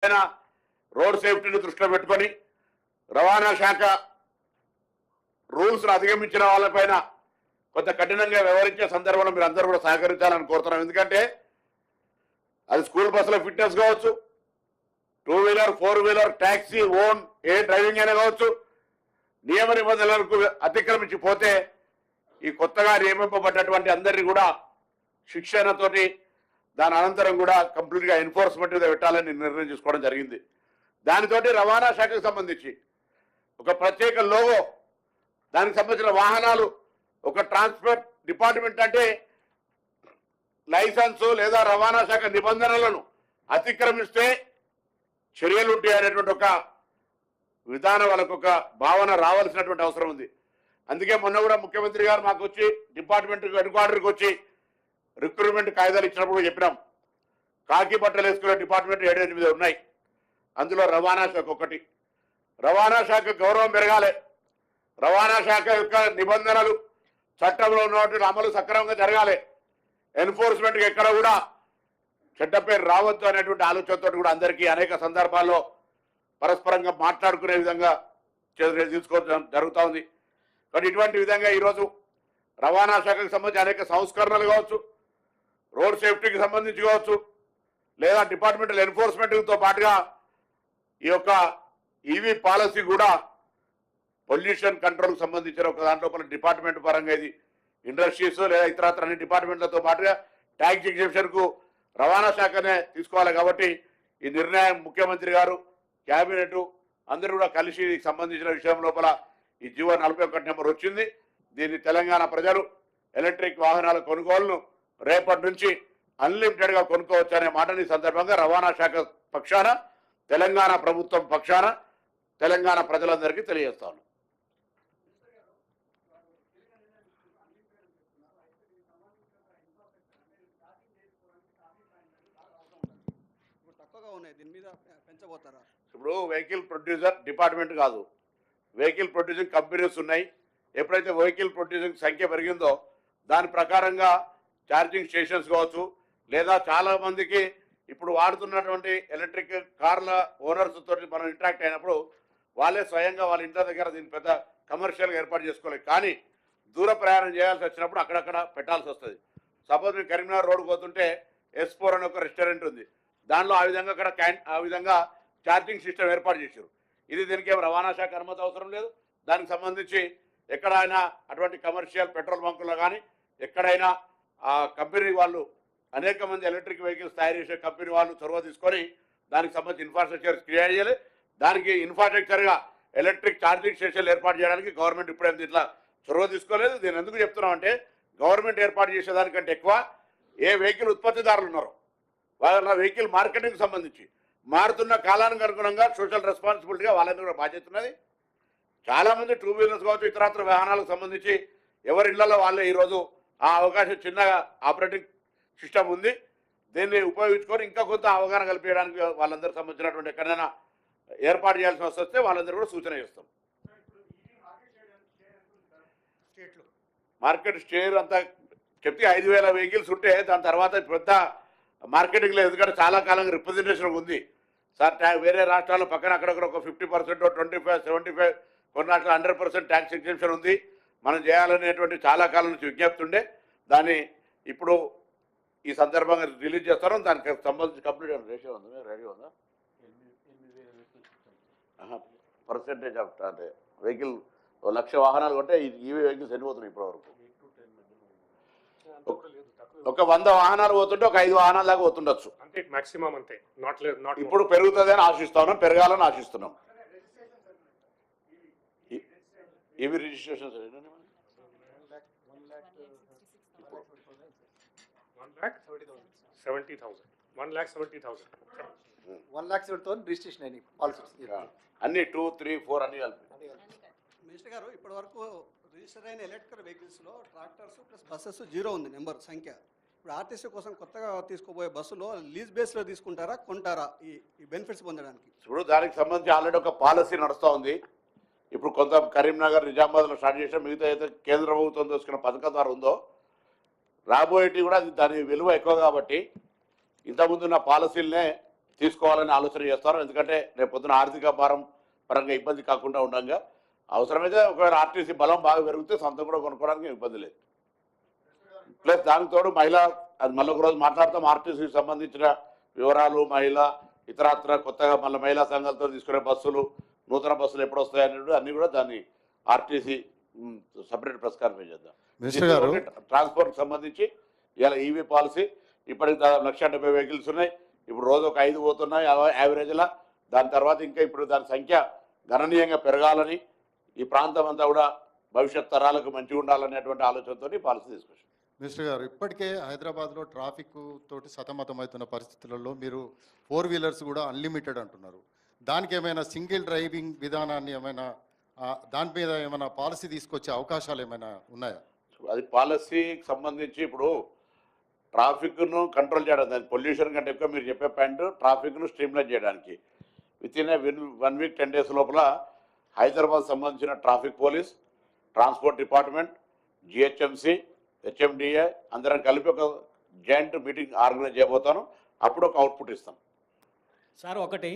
Road సేఫ్టీని దృష్టిలో పెట్టుకొని రవాణా శాఖ రూల్స్ అధిగమించిన వాళ్ళపైన కొంత కఠినంగా వ్యవహరించే సందర్భంలో మీరు అందరూ కూడా సహకరించాలని కోరుతున్నాం. ఎందుకంటే అది స్కూల్ బస్సులో ఫిట్నెస్ కావచ్చు, 2 వీలర్ 4 వీలర్ ట్యాక్సీ ఓన్ ఏ డ్రైవింగ్ అయినా కావచ్చు, నియమ నిబంధనలకు అతిక్రమించి పోతే ఈ కొత్తగా నియమింపబడ్డటువంటి అందరినీ కూడా శిక్షణతోటి దాని అనంతరం కూడా కంప్లీట్గా ఎన్ఫోర్స్మెంట్ మీద పెట్టాలని నిర్ణయం తీసుకోవడం జరిగింది. దానితోటి రవాణా శాఖకు సంబంధించి ఒక ప్రత్యేక లోగో, దానికి సంబంధించిన వాహనాలు, ఒక ట్రాన్స్పోర్ట్ డిపార్ట్మెంట్ అంటే లైసెన్సు లేదా రవాణా శాఖ నిబంధనలను అతిక్రమిస్తే చర్యలు ఉంటాయి అనేటువంటి ఒక విధానం వాళ్ళకు ఒక భావన రావాల్సినటువంటి అవసరం ఉంది. అందుకే మొన్న కూడా ముఖ్యమంత్రి గారు మాకు వచ్చి డిపార్ట్మెంట్ హెడ్ క్వార్టర్కి వచ్చి రిక్రూట్మెంట్ కాయిదాలు ఇచ్చినప్పుడు చెప్పినాం. కాకి బట్టలు వేసుకునే డిపార్ట్మెంట్ 7-8 ఉన్నాయి. అందులో రవాణా శాఖ ఒకటి. రవాణా శాఖ గౌరవం పెరగాలి. రవాణా శాఖ యొక్క నిబంధనలు చట్టంలో ఉన్నటువంటి అమలు సక్రమంగా జరగాలి. ఎన్ఫోర్స్మెంట్కి ఎక్కడ కూడా చెడ్డ పేరు రావద్దు అనేటువంటి ఆలోచనతో కూడా అందరికీ అనేక సందర్భాల్లో పరస్పరంగా మాట్లాడుకునే విధంగా తీసుకోవడం జరుగుతూ ఉంది. కానీ ఇటువంటి విధంగా ఈరోజు రవాణా శాఖకు సంబంధించి అనేక సంస్కరణలు కావచ్చు, రోడ్ సేఫ్టీకి సంబంధించి కావచ్చు, లేదా డిపార్ట్మెంటల్ ఎన్ఫోర్స్మెంట్తో పాటుగా ఈ యొక్క ఈవీ పాలసీ కూడా పొల్యూషన్ కంట్రోల్కి సంబంధించిన ఒక దాంట్లో డిపార్ట్మెంట్ పరంగా ఇది ఇండస్ట్రీస్ లేదా ఇతరత్ర అన్ని డిపార్ట్మెంట్లతో పాటుగా ట్యాక్స్ ఎగ్జిబిషన్కు రవాణా శాఖనే తీసుకోవాలి. కాబట్టి ఈ నిర్ణయం ముఖ్యమంత్రి గారు, క్యాబినెట్ అందరూ కూడా కలిసి సంబంధించిన విషయం లోపల ఈ జీవో 41 నెంబర్ వచ్చింది. దీన్ని తెలంగాణ ప్రజలు ఎలక్ట్రిక్ వాహనాల కొనుగోలును రేపటి నుంచి అన్లిమిటెడ్గా కొనుక్కోవచ్చనే మాటని సందర్భంగా రవాణా శాఖ పక్షాన, తెలంగాణ ప్రభుత్వం పక్షాన తెలంగాణ ప్రజలందరికీ తెలియజేస్తాను. ఇప్పుడు వెహికల్ ప్రొడ్యూసర్ డిపార్ట్మెంట్ కాదు, వెహికల్ ప్రొడ్యూసింగ్ కంపెనీస్ ఉన్నాయి. ఎప్పుడైతే వెహికల్ ప్రొడ్యూసింగ్ సంఖ్య పెరిగిందో దాని ప్రకారంగా ఛార్జింగ్ స్టేషన్స్ కావచ్చు, లేదా చాలా మందికి ఇప్పుడు వాడుతున్నటువంటి ఎలక్ట్రిక్ కార్ల ఓనర్స్ తోటి మనం ఇంటరాక్ట్ అయినప్పుడు వాళ్ళే స్వయంగా వాళ్ళ ఇంటి దగ్గర దీన్ని పెద్ద కమర్షియల్గా ఏర్పాటు చేసుకోలేదు. కానీ దూర ప్రయాణం చేయాల్సి వచ్చినప్పుడు అక్కడక్కడ పెట్టాల్సి వస్తుంది. సపోజ్ మీరు కరీంనగర్ రోడ్డు పోతుంటే S4 అని ఒక రెస్టారెంట్ ఉంది. దానిలో ఆ విధంగా అక్కడ ఆ విధంగా ఛార్జింగ్ సిస్టమ్ ఏర్పాటు చేశారు. ఇది దీనికి రవాణా శాఖ అనుమతి అవసరం లేదు. దానికి సంబంధించి ఎక్కడైనా అటువంటి కమర్షియల్ పెట్రోల్ బంకుల్లో కానీ ఎక్కడైనా ఆ కంపెనీ వాళ్ళు అనేక మంది ఎలక్ట్రిక్ వెహికల్స్ తయారు చేసే కంపెనీ వాళ్ళు చొరవ తీసుకొని దానికి సంబంధించి ఇన్ఫ్రాస్ట్రక్చర్ క్రియేట్ చేయాలి. దానికి ఇన్ఫ్రాస్ట్రక్చర్గా ఎలక్ట్రిక్ ఛార్జింగ్ స్టేషన్లు ఏర్పాటు చేయడానికి గవర్నమెంట్ ఇప్పుడేం ఇట్లా చొరవ తీసుకోలేదు. దీన్ని ఎందుకు చెప్తున్నామంటే గవర్నమెంట్ ఏర్పాటు చేసేదానికంటే ఎక్కువ ఏ వెహికల్ ఉత్పత్తిదారులు ఉన్నారో వాళ్ళ వెహికల్ మార్కెటింగ్ సంబంధించి మారుతున్న కాలానికి అనుగుణంగా సోషల్ రెస్పాన్సిబిలిటీగా వాళ్ళందరూ కూడా బాధ్యత ఉన్నది. చాలామంది 2 వీలర్స్ కావచ్చు, ఇతరత్ర వాహనాలకు సంబంధించి ఎవరి ఇళ్లలో వాళ్ళే ఈరోజు ఆ అవకాశం చిన్నగా ఆపరేటింగ్ సిస్టమ్ ఉంది. దీన్ని ఉపయోగించుకొని ఇంకా కొంత అవగాహన కల్పించడానికి వాళ్ళందరూ సంబంధించినటువంటి ఎక్కడైనా ఏర్పాటు చేయాల్సి వస్తే వాళ్ళందరూ కూడా సూచన చేస్తాం. మార్కెట్ షేర్ అంతా చెప్తే 5,000 వెహికల్స్ ఉంటే దాని తర్వాత పెద్ద మార్కెటింగ్ లేదు. ఎందుకంటే చాలా కాలంగా రిప్రజెంటేషన్ ఉంది సార్. వేరే రాష్ట్రాల్లో పక్కన అక్కడక్కడ ఒక 50%, 25, 75, కొన్ని రాష్ట్రాలు 100% ట్యాక్స్ ఎగ్జెంప్షన్ ఉంది. మనం చేయాలనేటువంటి చాలా కాలం నుంచి విజ్ఞప్తి ఉండే దాన్ని ఇప్పుడు ఈ సందర్భంగా రిలీజ్ చేస్తాను. దానికి సంబంధించి కంప్లీట్ రేషియో ఉంది, రెడీ ఉందా పర్సెంటేజ్ ఆఫ్ అంటే వెహికల్ 1,00,000 వాహనాలు కొంటే ఈవీ వెహికల్స్ ఎన్ని పోతున్నాయి ఇప్పటివరకు? ఒక 100 వాహనాలు పోతుంటే ఒక 5 వాహనాల దాకా పోతుండొచ్చు అంతే మాక్సిమం. అంతే ఇప్పుడు పెరుగుతుంది అని ఆశిస్తున్నాం, పెరగాలని ఆశిస్తున్నాం. ఇవి రిజిస్ట్రేషన్ 1,70,000 రిజిస్ట్రేషన్ అయినాయి పాలసీస్ అన్ని 2, 3, 4 అన్ని కలిపి. మినిస్టర్ గారు ఇప్పటి వరకు రిజిస్టర్ అయిన ఎలక్ట్రికల్ వెహికల్స్లో ట్రాక్టర్స్ ప్లస్ బస్సెస్ 0 ఉంది నెంబర్ సంఖ్య. ఇప్పుడు ఆర్టీసీ కోసం కొత్తగా తీసుకోబోయే బస్సులో లీజ్ బేస్లో తీసుకుంటారా, కొంటారా ఈ బెనిఫిట్స్ పొందడానికి? ఇప్పుడు దానికి సంబంధించి ఆల్రెడీ ఒక పాలసీ నడుస్తూ ఉంది. ఇప్పుడు కొంత కరీంనగర్, నిజామాబాద్లో స్టార్ట్ చేసిన మిగతా అయితే కేంద్ర ప్రభుత్వం తీసుకున్న పథకం ద్వారా ఉందో రాబోయేటి కూడా దాని విలువ ఎక్కువ కాబట్టి ఇంతకుముందు ఉన్న పాలసీలనే తీసుకోవాలని ఆలోచన చేస్తారు. ఎందుకంటే రేపు పొద్దున ఆర్థిక భారం పరంగా ఇబ్బంది కాకుండా ఉండగా అవసరమైతే ఒకవేళ ఆర్టీసీ బలం బాగా పెరిగితే సొంతం కూడా కొనుక్కోవడానికి ఇబ్బంది లేదు. ప్లస్ దానికి తోడు మహిళ, అది మళ్ళీ ఒక రోజు మాట్లాడతాం, ఆర్టీసీకి సంబంధించిన వివరాలు, మహిళ ఇతరత్ర కొత్తగా మళ్ళీ మహిళా సంఘాలతో తీసుకునే బస్సులు, నూతన బస్సులు ఎప్పుడు వస్తాయనేది అన్నీ కూడా దాన్ని ఆర్టీసీ సపరేట్ ప్రెస్ కాన్ఫరెన్స్ చేద్దాం. మినిస్టర్ గారు, ట్రాన్స్పోర్ట్కి సంబంధించి ఇలా ఈవీ పాలసీ ఇప్పటికి దాదాపు 170 వెహికల్స్ ఉన్నాయి. ఇప్పుడు రోజు ఒక 5 పోతున్నాయి యావరేజ్లా. దాని తర్వాత ఇంకా ఇప్పుడు దాని సంఖ్య గణనీయంగా పెరగాలని, ఈ ప్రాంతం అంతా కూడా భవిష్యత్ తరాలకు మంచిగా ఉండాలనేటువంటి ఆలోచనతో పాలసీ తీసుకొచ్చాం. మినిస్టర్ గారు, ఇప్పటికే హైదరాబాద్లో ట్రాఫిక్ తోటి సతమతమవుతున్న పరిస్థితులలో మీరు 4 వీలర్స్ కూడా అన్లిమిటెడ్ అంటున్నారు. దానికి ఏమైనా సింగిల్ డ్రైవింగ్ విధానాన్ని ఏమైనా దాని మీద ఏమైనా పాలసీ తీసుకొచ్చే అవకాశాలు ఏమైనా ఉన్నాయా? అది పాలసీకి సంబంధించి ఇప్పుడు ట్రాఫిక్ను కంట్రోల్ చేయడం, దాని పొల్యూషన్ కంటే ఎక్కువ మీరు చెప్పే పాయింట్ ట్రాఫిక్ను స్ట్రీమ్లైన్ చేయడానికి వితిన్ 1 వీక్ 10 డేస్ లోపల హైదరాబాద్ సంబంధించిన traffic police, transport department, GHMC, HMDA అందరం కలిపి ఒక జాయింట్ మీటింగ్ ఆర్గనైజ్ చేయబోతాను. అప్పుడు ఒక అవుట్పుట్ ఇస్తాం. సార్, ఒకటి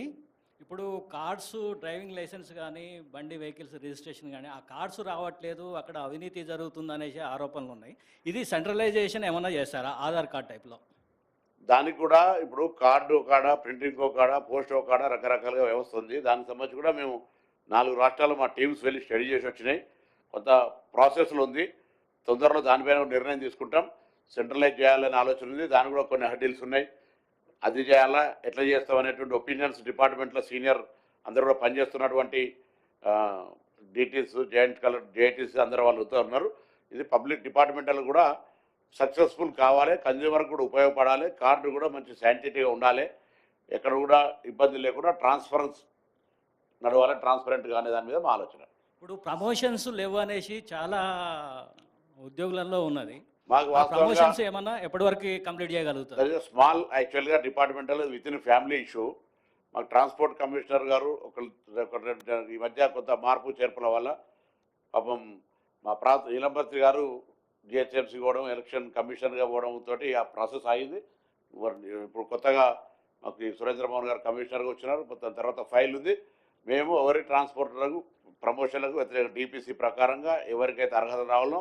ఇప్పుడు కార్డ్స్, డ్రైవింగ్ లైసెన్స్ కానీ బండి వెహికల్స్ రిజిస్ట్రేషన్ కానీ ఆ కార్డ్స్ రావట్లేదు, అక్కడ అవినీతి జరుగుతుంది అనేసి ఆరోపణలు ఉన్నాయి. ఇది సెంట్రలైజేషన్ ఏమైనా చేస్తారా ఆధార్ కార్డ్ టైప్లో? దానికి కూడా ఇప్పుడు కార్డు కాడ, ప్రింటింగ్ కాడ, పోస్ట్ కాడ రకరకాలుగా వ్యవస్థ ఉంది. దానికి సంబంధించి కూడా మేము 4 రాష్ట్రాలు మా టీమ్స్ వెళ్ళి స్టడీ చేసి వచ్చినాయి. కొంత ప్రాసెస్లో ఉంది. తొందరలో దానిపైన నిర్ణయం తీసుకుంటాం. సెంట్రలైజ్ చేయాలనే ఆలోచన ఉంది. దానికి కూడా కొన్ని హర్డిల్స్ ఉన్నాయి. అది చేయాలా, ఎట్లా చేస్తాం అనేటువంటి ఒపీనియన్స్ డిపార్ట్మెంట్లో సీనియర్ అందరూ కూడా పనిచేస్తున్నటువంటి డిటీస్, జాయింట్ కలర్ జేఐటీస్ అందరూ వాళ్ళు ఉన్నారు. ఇది పబ్లిక్ డిపార్ట్మెంటల్ కూడా సక్సెస్ఫుల్ కావాలి, కన్జ్యూమర్ కూడా ఉపయోగపడాలి, కార్డు కూడా మంచి శాంటిటీగా ఉండాలి, ఎక్కడ కూడా ఇబ్బంది లేకుండా ట్రాన్స్పరెన్స్ నడవాలి, ట్రాన్స్పరెంట్గా అనే దాని మీద మా ఆలోచన. ఇప్పుడు ప్రమోషన్స్ లేవు అనేసి చాలా ఉద్యోగులలో ఉన్నది. మాకు ప్రమోషన్స్ ఏమన్నా ఎప్పటి వరకు కంప్లీట్ చేయగలుగుతారు? స్మాల్ యాక్చువల్గా departmental with in family issue. మాకు ట్రాన్స్పోర్ట్ కమిషనర్ గారు ఈ మధ్య కొంత మార్పు చేర్పుల వల్ల పాపం మా నీలంపత్రి గారు జిహెచ్ఎంసీ పోవడం, ఎలక్షన్ కమిషనర్గా పోవడంతో ఆ ప్రాసెస్ అయింది. ఇప్పుడు కొత్తగా మాకు సురేంద్రమోహన్ గారు కమిషనర్గా వచ్చినారు. దాని తర్వాత ఫైల్ ఉంది. మేము ఎవరి ట్రాన్స్పోర్టర్లకు ప్రమోషన్లకు వ్యతిరేక డిపిసి ప్రకారంగా ఎవరికైతే అర్హత రావాలో,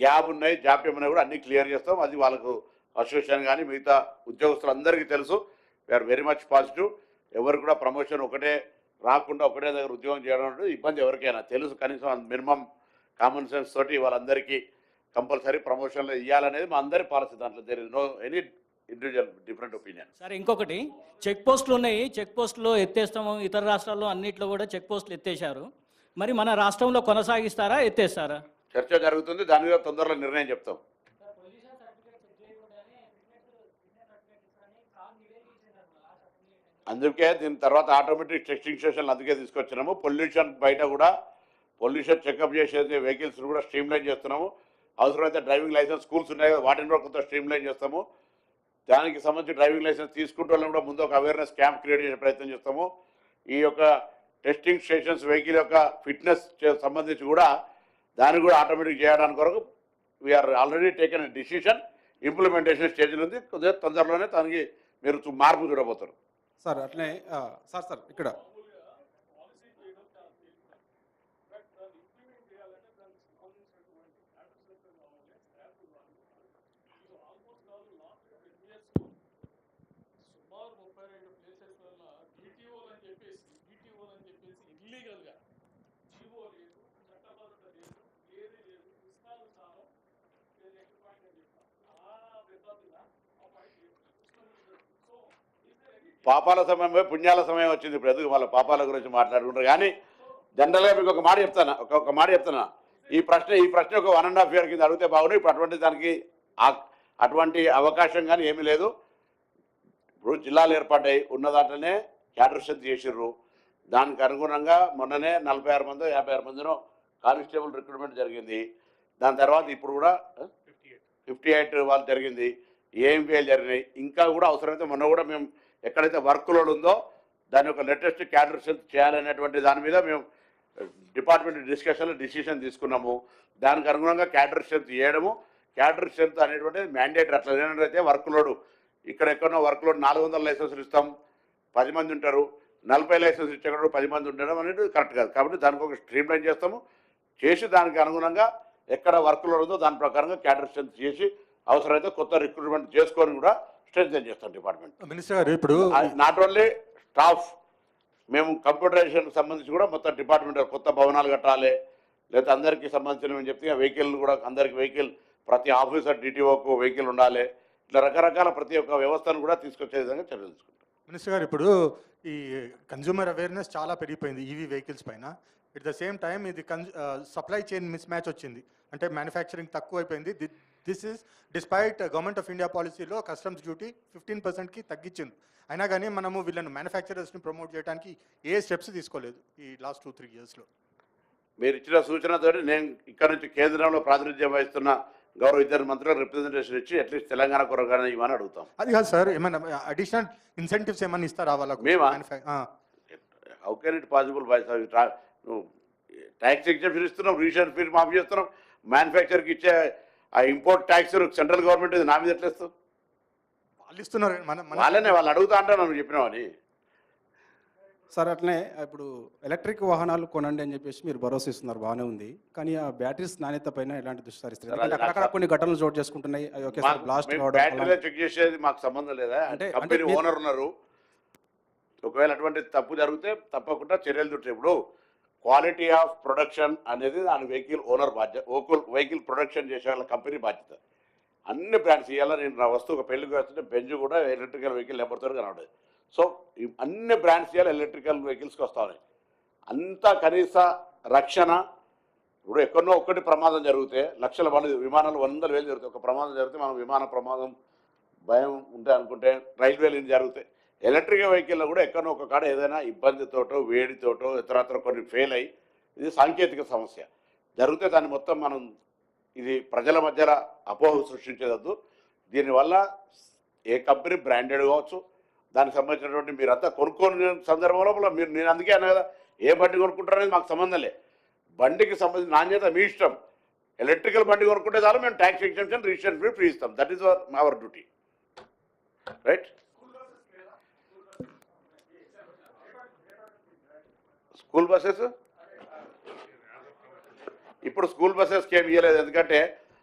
గ్యాప్ ఉన్నాయి, జాప్యం ఉన్నాయి కూడా అన్నీ క్లియర్ చేస్తాం. అది వాళ్ళకు అసోసియేషన్ కానీ మిగతా ఉద్యోగస్తులందరికీ తెలుసు. We're very much positive. ఎవరు కూడా ప్రమోషన్ ఒకటే రాకుండా ఒకటే దగ్గర ఉద్యోగం చేయడం అంటే ఇబ్బంది ఎవరికైనా తెలుసు. కనీసం మినిమం కామన్ సెన్స్ తోటి వాళ్ళందరికీ కంపల్సరీ ప్రమోషన్లు ఇవ్వాలనేది మా అందరి పాలసీ. దాంట్లో there is no any individual different opinion. సరే, ఇంకొకటి చెక్ పోస్టులు ఉన్నాయి. చెక్ పోస్టులో ఎత్తేస్తాము. ఇతర రాష్ట్రాల్లో అన్నింటిలో కూడా చెక్ పోస్టులు ఎత్తేసారు. మరి మన రాష్ట్రంలో కొనసాగిస్తారా, ఎత్తేస్తారా? చర్చ జరుగుతుంది. దాని మీద తొందరలో నిర్ణయం చెప్తాం. అందుకే దీని తర్వాత ఆటోమేటిక్ టెస్టింగ్ స్టేషన్లు అందుకే తీసుకొచ్చినాము. పొల్యూషన్ బయట కూడా పొల్యూషన్ చెకప్ చేసేది వెహికల్స్ కూడా స్ట్రీమ్లైన్ చేస్తున్నాము. అవసరమైతే డ్రైవింగ్ లైసెన్స్ స్కూల్స్ ఉన్నాయి కదా, వాటిని కూడా కొంత స్ట్రీమ్లైన్ చేస్తాము. దానికి సంబంధించి డ్రైవింగ్ లైసెన్స్ తీసుకుంటే వాళ్ళని కూడా ముందు ఒక అవేర్నెస్ క్యాంప్ క్రియేట్ చేసే ప్రయత్నం చేస్తాము. ఈ యొక్క టెస్టింగ్ స్టేషన్స్ వెహికల్ యొక్క ఫిట్నెస్ సంబంధించి కూడా దాన్ని కూడా ఆటోమేటిక్ చేయడానికి కొరకు we're already taken decision. Implementation స్టేజ్లో ఉంది. కొద్దిగా తొందరలోనే దానికి మీరు మార్పు చూడబోతారు. సార్ అట్లనే సార్ ఇక్కడ పాపాల సమయం పోయి పుణ్యాల సమయం వచ్చింది. ఇప్పుడు ఎందుకు వాళ్ళ పాపాల గురించి మాట్లాడుకుంటారు. కానీ జనరల్గా మీకు ఒక మాట చెప్తానా, ఈ ప్రశ్న ఒక 1.5 year కింద అడిగితే బాగుండు. ఇప్పుడు అటువంటి దానికి అటువంటి అవకాశం కానీ ఏమీ లేదు. ఇప్పుడు జిల్లాలు ఏర్పడ్డాయి, ఉన్న దాంట్లోనే క్యాడర్ చేసిర్రు. దానికి అనుగుణంగా మొన్ననే 46 మందో 56 మందినో కానిస్టేబుల్ రిక్రూట్మెంట్ జరిగింది. దాని తర్వాత ఇప్పుడు కూడా 58 వాళ్ళు జరిగింది. ఏఎంపీఎల్ జరిగినాయి. ఇంకా కూడా అవసరమైతే మొన్న కూడా మేము ఎక్కడైతే వర్క్ లోడ్ ఉందో దాని యొక్క లేటెస్ట్ క్యాడర్ స్ట్రెంత్ చేయాలనేటువంటి దాని మీద మేము డిపార్ట్మెంట్ డిస్కషన్లో డిసిషన్ తీసుకున్నాము. దానికి అనుగుణంగా క్యాడర్ స్ట్రెంత్ చేయడము. క్యాడర్ స్ట్రెంత్ అనేటువంటిది మ్యాండేటరీ. అట్లా ఏంటంటే వర్క్ లోడ్ ఎక్కడెక్కడో వర్క్ లోడ్ 400 లైసెన్సులు ఇస్తాం, 10 మంది ఉంటారు, 40 లైసెన్స్ ఇచ్చేవాడు 10 మంది ఉండడం అనేది కరెక్ట్ కాదు. కాబట్టి దానికి ఒక స్ట్రీమ్ లైన్ చేస్తాము, చేసి దానికి అనుగుణంగా ఎక్కడ వర్క్లో ఉందో దాని ప్రకారంగా క్యాడర్ స్ట్రెంత్ చేసి అవసరమైతే కొత్త రిక్రూట్మెంట్ చేసుకొని కూడా స్ట్రెంత్ చేస్తాం డిపార్ట్మెంట్. మినిస్టర్ గారు ఇప్పుడు నాట్ ఓన్లీ స్టాఫ్, మేము కంప్యూటరైజేషన్కి సంబంధించి కూడా మొత్తం డిపార్ట్మెంట్ కొత్త భవనాలు కట్టాలి, లేదా అందరికీ సంబంధించిన మేము చెప్తే వెహికల్ కూడా అందరికి వెహికల్, ప్రతి ఆఫీసర్ డిటిఓకు వెహికల్ ఉండాలి, ఇట్లా రకరకాల ప్రతి ఒక్క వ్యవస్థను కూడా తీసుకొచ్చే విధంగా చర్యలు తీసుకుంటాం. మినిస్టర్ గారు ఇప్పుడు ఈ కన్జ్యూమర్ అవేర్నెస్ చాలా పెరిగిపోయింది ఈవీ వెహికల్స్ పైన. ఎట్ ద సేమ్ టైం ఇది సప్లై చైన్ మిస్ మ్యాచ్ వచ్చింది, అంటే మ్యానుఫ్యాక్చరింగ్ తక్కువ అయిపోయింది. This is despite government of India పాలసీలో కస్టమ్స్ డ్యూటీ 15%కి తగ్గించింది. అయినా కానీ మనము వీళ్ళని మ్యానుఫ్యాక్చరర్స్ని ప్రమోట్ చేయడానికి ఏ స్టెప్స్ తీసుకోలేదు ఈ లాస్ట్ 2-3 ఇయర్స్లో. మీరు ఇచ్చిన సూచనతో నేను ఇక్కడ నుంచి కేంద్రంలో ప్రాతినిధ్యం వహిస్తున్న గౌరవ ఇద్దరు మంత్రులకు రిప్రజెంటేషన్ ఇచ్చి అట్లీస్ట్ తెలంగాణ కొరగానే ఇవ్వని అడుగుతాం. అది కాదు సార్, ఏమైనా అడిషనల్ ఇన్సెంటివ్స్ ఏమైనా ఇస్తారా వాళ్ళకు? మేమా? How can it possible by tax exemption ఇస్తున్నాం, రిజిస్ట్రేషన్ ఫీజు మాఫీ చేస్తున్నాం, మ్యానుఫ్యాక్చర్కి ఇచ్చే ఆ ఇంపోర్ట్ ట్యాక్స్ సెంట్రల్ గవర్నమెంట్ ఇది నా మీద ఎట్లేస్తాం? వాళ్ళు ఇస్తున్నారు వాళ్ళనే వాళ్ళు అడుగుతా అంటే నన్ను చెప్పినామని. సార్ అట్లనే ఇప్పుడు ఎలక్ట్రిక్ వాహనాలు కొనండి అని చెప్పేసి మీరు భరోసా ఇస్తున్నారు, బాగానే ఉంది. కానీ ఆ బ్యాటరీస్ నాణ్యత పైన ఎలాంటి దృష్టి సారిస్తారు? ఎందుకంటే అక్కడక్కడ కొన్ని ఘటనలు చోటు చేసుకుంటున్నాయి, అవి ఒకేసారి బ్లాస్ట్ కావడం. బ్యాటరీలో చెక్ చేసేది మాకు సంబంధం లేదా? అంటే కంపెనీ ఓనర్ ఉన్నారు, ఒకవేళ అటువంటి తప్పు జరిగితే తప్పకుండా చర్యలు చుట్టాయి. ఇప్పుడు క్వాలిటీ ఆఫ్ ప్రొడక్షన్ అనేది దాని వెహికల్ ఓనర్ బాధ్యత, వెహికల్ ప్రొడక్షన్ చేసే వాళ్ళ కంపెనీ బాధ్యత. అన్ని బ్రాండ్స్ ఇవాళ నేను నా వస్తువు ఒక పెళ్లికి వస్తుంటే బెంజ్ కూడా ఎలక్ట్రికల్ వెహికల్ నెంబర్తో కనబడదు. సో అన్ని బ్రాండ్స్ ఇవాళ ఎలక్ట్రికల్ వెహికల్స్కి వస్తాయి. అంతా కనీస రక్షణ. ఇప్పుడు ఎక్కడో ఒక్కటి ప్రమాదం జరిగితే లక్షల మంది విమానాలు 100,000 జరుగుతాయి. ఒక ప్రమాదం జరిగితే మనం విమాన ప్రమాదం భయం ఉంటే అనుకుంటే రైల్వేలు జరుగుతాయి. ఎలక్ట్రికల్ వెహికల్లో కూడా ఎక్కడో ఒక కాడ ఏదైనా ఇబ్బందితోటో వేడితోటో ఇతరత్ర కొన్ని ఫెయిల్ అయ్యి, ఇది సాంకేతిక సమస్య జరిగితే దాన్ని మొత్తం మనం ఇది ప్రజల మధ్యలో అపోహ సృష్టించేదద్దు. దీనివల్ల ఏ కంపెనీ బ్రాండెడ్ కావచ్చు, దానికి సంబంధించినటువంటి మీరంతా కొనుక్కోని సందర్భంలో మీరు, నేను అందుకే అన్నా కదా, ఏ బండి కొనుక్కుంటారనేది మాకు సంబంధం లేదు. బండికి సంబంధించిన నాణ్యత మీ ఇష్టం. ఎలక్ట్రికల్ బండి కొనుక్కుంటే చాలు, మేము ట్యాక్స్ ఎగ్జెంప్షన్ రిజిస్ట్రేషన్ ఫ్రీ ఇస్తాం. That is our duty, right? School buses ఇప్పుడు స్కూల్ బస్సెస్కి ఏమి ఇవ్వలేదు, ఎందుకంటే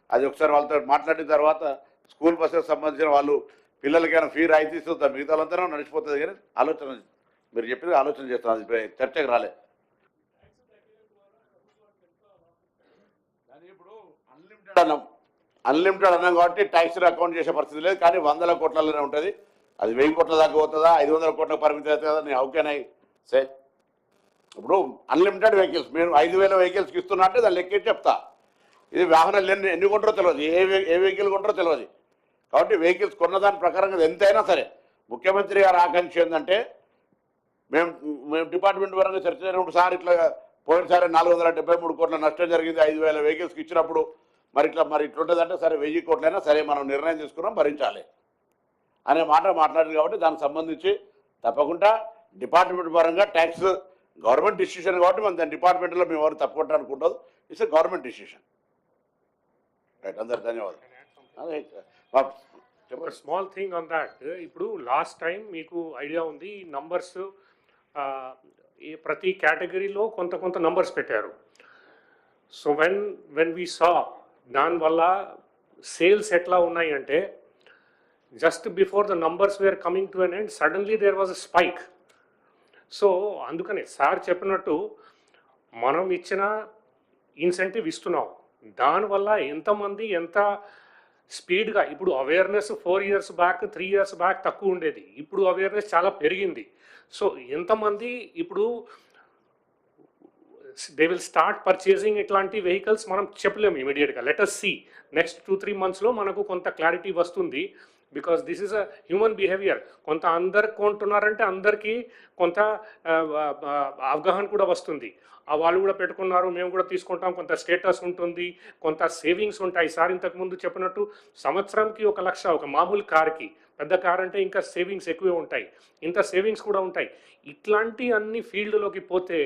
అది ఒకసారి వాళ్ళతో మాట్లాడిన తర్వాత స్కూల్ బస్సెస్ సంబంధించిన వాళ్ళు పిల్లలకైనా ఫీ రాయితీ ఇస్తుంటారు, మిగతా వాళ్ళంతా నడిచిపోతుంది. కానీ ఆలోచన మీరు చెప్పింది ఆలోచన చేస్తాను, అది చర్చకు రాలే. ఇప్పుడు అన్లిమిటెడ్ అన్నాం కాబట్టి ట్యాక్స్ని అకౌంట్ చేసే పరిస్థితి లేదు. కానీ 100 కోట్లలోనే ఉంటుంది. అది 1000 కోట్ల దాకా పోతుందా, 500 కోట్లకు పరిమితి అవుతుంది కదా. నేను హౌ కెన్ ఐ సే? ఇప్పుడు అన్లిమిటెడ్ వెహికల్స్ మేము 5,000 వెహికల్స్కి ఇస్తున్నా అంటే దాన్ని లెక్కేసి చెప్తా. ఇది వాహనాలు ఎన్ని కొంటారో తెలియదు, ఏ వెహికల్ కొంటారో తెలియదు. కాబట్టి వెహికల్స్ కొన్నదాని ప్రకారంగా ఎంతైనా సరే, ముఖ్యమంత్రి గారి ఆకాంక్ష ఏంటంటే, మేము డిపార్ట్మెంట్ పరంగా చర్చ జరిగినప్పుడు సార్ ఇట్లా పోయినసారి 473 కోట్ల నష్టం జరిగింది 5,000 వెహికల్స్కి ఇచ్చినప్పుడు, మరి ఇట్లుంటుందంటే సరే 1000 కోట్లైనా సరే మనం నిర్ణయం తీసుకున్నాం భరించాలి అనే మాట మాట్లాడారు. కాబట్టి దానికి సంబంధించి తప్పకుండా డిపార్ట్మెంట్ పరంగా ట్యాక్స్ గవర్నమెంట్ డిసిషన్ కాబట్టి మనం దాని డిపార్ట్మెంట్లో మేము ఎవరు తప్పకుండా అనుకుంటుంది. It's a government decision, right? అందరు ధన్యవాదాలు. స్మాల్ థింగ్ ఆన్ దాట్, ఇప్పుడు లాస్ట్ టైం మీకు ఐడియా ఉంది, నంబర్స్ ప్రతి కేటగిరీలో కొంత నంబర్స్ పెట్టారు. సో వెన్ వీ సా దానివల్ల సేల్స్ ఎట్లా ఉన్నాయి అంటే, just before the numbers were coming to an end suddenly there was a spike. So అందుకనే సార్ చెప్పినట్టు మనం ఇచ్చిన ఇన్సెంటివ్ ఇస్తున్నాం, దానివల్ల ఎంతమంది ఎంత స్పీడ్గా, ఇప్పుడు awareness 4 years back 3 years back తక్కువ ఉండేది, ఇప్పుడు అవేర్నెస్ చాలా పెరిగింది. సో ఎంతమంది ఇప్పుడు దే విల్ స్టార్ట్ పర్చేసింగ్ ఇట్లాంటి వెహికల్స్ మనం చెప్పలేము ఇమీడియట్గా. లెట్ అస్ సీ నెక్స్ట్ 2-3 monthsలో మనకు కొంత క్లారిటీ వస్తుంది. Because this is a human behaviour. కొంత అందరు కొంటున్నారంటే అందరికీ కొంత అవగాహన కూడా వస్తుంది. వాళ్ళు కూడా పెట్టుకున్నారు, మేము కూడా తీసుకుంటాం, కొంత స్టేటస్ ఉంటుంది, కొంత సేవింగ్స్ ఉంటాయి. సార్ ఇంతకుముందు చెప్పినట్టు సంవత్సరంకి 1 లక్ష ఒక మామూలు కార్కి, పెద్ద కార్ అంటే ఇంకా సేవింగ్స్ ఎక్కువే ఉంటాయి, ఇంత సేవింగ్స్ కూడా ఉంటాయి. ఇట్లాంటి అన్ని ఫీల్డ్లోకి పోతే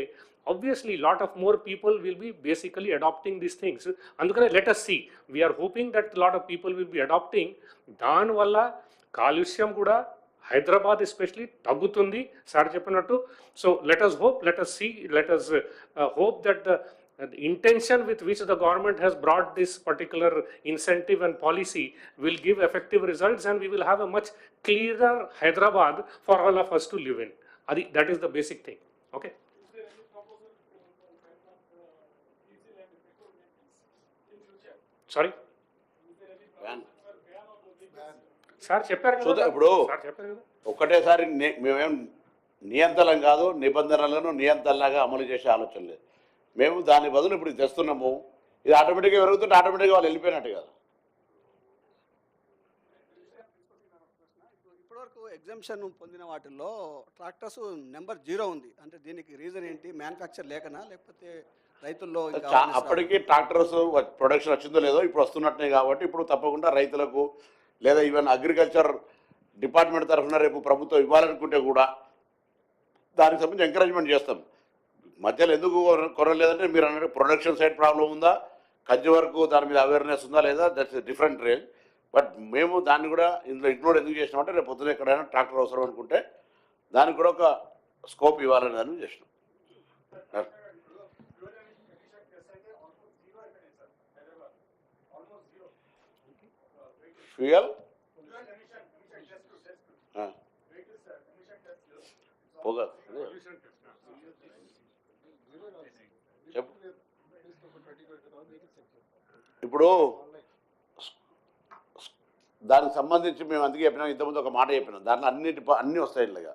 obviously lot of more people will be basically adopting these things. Andukane let us see, we are hoping that a lot of people will be adopting. Dan valla kalushyam kuda Hyderabad especially తగ్గుతుంది sir చెప్పినట్టు. So let us hope, let us see, let us hope that the intention with which the government has brought this particular incentive and policy will give effective results, and we will have a much clearer Hyderabad for all of us to live in. That is the basic thing. Okay. Sorry. Sir చెప్పారు చూద్దాం కదా, ఇప్పుడు. Sir చెప్పారు కదా. ఒక్కటేసారి మేమేం నియంత్రణ కాదు, నిబంధనలను నియంత్రణలాగా అమలు చేసే ఆలోచన లేదు. మేము దాని బదులు ఇప్పుడు ఇది తెస్తున్నాము, ఇది ఆటోమేటిక్గా పెరుగుతుంటే ఆటోమేటిక్గా వాళ్ళు వెళ్ళిపోయినట్టు కదా. ఇప్పటివరకు ఎగ్జామ్షన్ పొందిన వాటిల్లో ట్రాక్టర్స్ నెంబర్ 0 ఉంది. అంటే దీనికి రీజన్ ఏంటి? మ్యానుఫ్యాక్చర్ లేకనా, లేకపోతే రైతుల్లో ఇంకా అప్పటికి ట్రాక్టర్స్ ప్రొడక్షన్ వచ్చిందో లేదో ఇప్పుడు వస్తున్నట్టే కాబట్టి ఇప్పుడు తప్పకుండా రైతులకు లేదా ఈవెన్ అగ్రికల్చర్ డిపార్ట్మెంట్ తరఫున రేపు ప్రభుత్వం ఇవ్వాలనుకుంటే కూడా దానికి సంబంధించి ఎంకరేజ్మెంట్ చేస్తాం. మధ్యలో ఎందుకు కొనలేదంటే మీరు అన్నట్టు ప్రొడక్షన్ సైడ్ ప్రాబ్లం ఉందా, కన్జ్యూమర్కు దాని మీద అవేర్నెస్ ఉందా లేదా, దట్స్ డిఫరెంట్ రేంజ్. బట్ మేము దాన్ని కూడా ఇందులో ఇంక్లూడ్ ఎందుకు చేసినామంటే రేపు పొద్దున ఎక్కడైనా ట్రాక్టర్ అవసరం అనుకుంటే దానికి కూడా ఒక స్కోప్ ఇవ్వాలని దాన్ని చేసినాం. ఫ్యూయల్ పొగ చెప్పు. ఇప్పుడు దానికి సంబంధించి మేము అందుకే చెప్పినాం, ఇంతకుముందు ఒక మాట చెప్పినాం, దాంట్లో అన్నీ వస్తాయి. ఇలాగా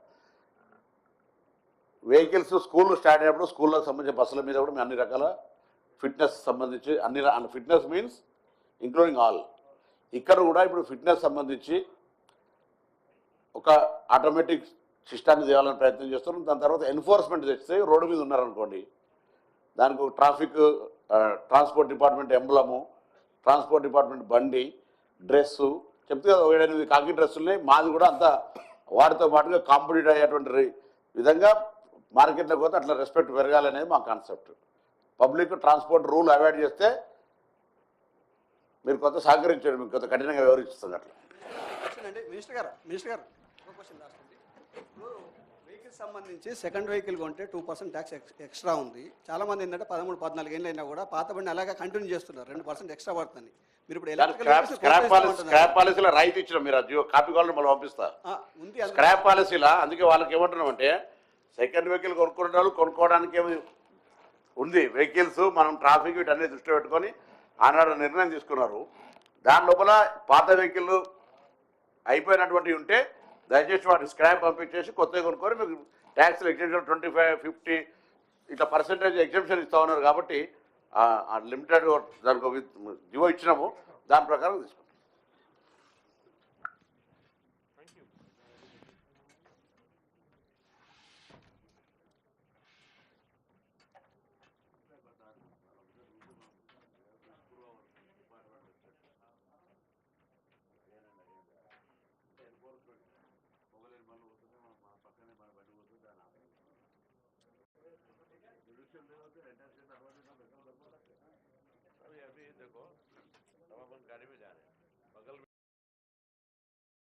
వెహికల్స్ స్కూల్ స్టార్ట్ అయినప్పుడు స్కూళ్ళకి సంబంధించిన బస్సుల మీద కూడా మేము అన్ని రకాల ఫిట్నెస్ సంబంధించి అన్ని ఫిట్నెస్ మీన్స్ ఇంక్లూడింగ్ ఆల్. ఇక్కడ కూడా ఇప్పుడు ఫిట్నెస్ సంబంధించి ఒక ఆటోమేటిక్ సిస్టాన్ని తేవాలని ప్రయత్నం చేస్తున్నాం. దాని తర్వాత ఎన్ఫోర్స్మెంట్ తెస్తే రోడ్డు మీద ఉన్నారనుకోండి, దానికి ఒక ట్రాన్స్పోర్ట్ డిపార్ట్మెంట్ ఎంబ్లము, ట్రాన్స్పోర్ట్ డిపార్ట్మెంట్ బండి, డ్రెస్సు చెప్తే కదా 7-8 కాకి డ్రెస్సులున్నాయి. మాది కూడా అంతా వాటితో పాటుగా కాంపిటీట్ అయ్యేటువంటి విధంగా మార్కెట్లోకి పోతే అట్లా రెస్పెక్ట్ పెరగాలనేది మా concept. Public transport rule avoid చేస్తే మీరు కొంత సహకరించండి, మీకు కొంత కఠినంగా వివరిస్తుంది. అట్లా అండి మినిస్టర్ గారు ఒక క్వశ్చన్ లాస్ట్ అండి. ఇప్పుడు వెహికల్ సంబంధించి సెకండ్ వెహికల్ కొంటే 2% ట్యాక్స్ ఎక్స్ట్రా ఉంది. చాలామంది ఏంటంటే 13-14 ఏళ్ళు అయినా కూడా పాత బండి అలాగే కంటిన్యూ చేస్తున్నారు, 2% ఎక్స్ట్రా పడుతుంది. మీరు ఇప్పుడు స్క్రాప్ పాలసీలో రాయితీ ఇచ్చినాం. మీరు అది కాపీ కావాలని మళ్ళీ పంపిస్తా ఉంది స్క్రాప్ పాలసీలా. అందుకే వాళ్ళకి ఏమంటున్నాం అంటే సెకండ్ వెహికల్ కొనుక్కునే వాళ్ళు కొనుక్కోవడానికి ఏమి ఉంది. వెహికల్స్ మనం ట్రాఫిక్ వీటన్నీ దృష్టిలో పెట్టుకొని ఆనాడు నిర్ణయం తీసుకున్నారు. దాని లోపల పాత వెహికల్ అయిపోయినటువంటివి ఉంటే దయచేసి వాటి స్క్రాప్ పంపించేసి కొత్తగా కొనుక్కొని మీకు ట్యాక్స్లు ఎగ్జెంప్షన్ 25-50 ఇట్లా పర్సెంటేజ్ ఎగ్జెంప్షన్ ఇస్తూ ఉన్నారు. కాబట్టి లిమిటెడ్ దానికి జివో ఇచ్చినాము, దాని ప్రకారం తీసుకుంటాం. देखो